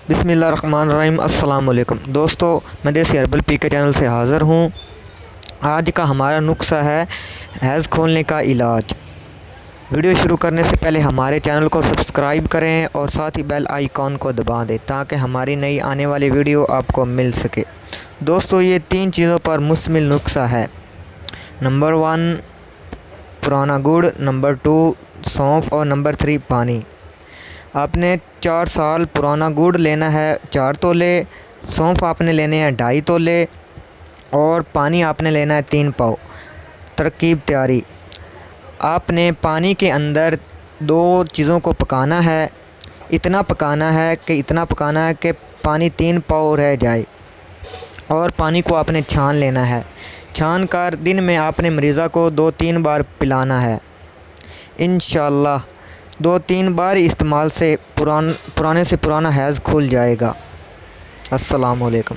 بسم اللہ الرحمن الرحیم۔ السلام علیکم دوستو، میں دیسی ہربل پی کے چینل سے حاضر ہوں۔ آج کا ہمارا نسخہ ہے حیض کھولنے کا علاج۔ ویڈیو شروع کرنے سے پہلے ہمارے چینل کو سبسکرائب کریں اور ساتھ ہی بیل آئیکن کو دبا دیں تاکہ ہماری نئی آنے والی ویڈیو آپ کو مل سکے۔ دوستو، یہ 3 چیزوں پر مشتمل نسخہ ہے۔ نمبر 1 پرانا گڑ، نمبر 2 سونف اور نمبر 3 پانی۔ آپ نے 4 سال پرانا گڑ لینا ہے 4 تولے، سونف آپ نے لینے ہیں 2.5 تولے اور پانی آپ نے لینا ہے 3 پاؤ۔ ترکیب تیاری: آپ نے پانی کے اندر 2 چیزوں کو پکانا ہے۔ اتنا پکانا ہے کہ پانی 3 پاؤ رہ جائے، اور پانی کو آپ نے چھان لینا ہے۔ چھان کر دن میں آپ نے مریضہ کو 2-3 بار پلانا ہے۔ انشاءاللہ 2-3 بار استعمال سے پرانے سے پرانا حیض کھل جائے گا۔ السلام علیکم۔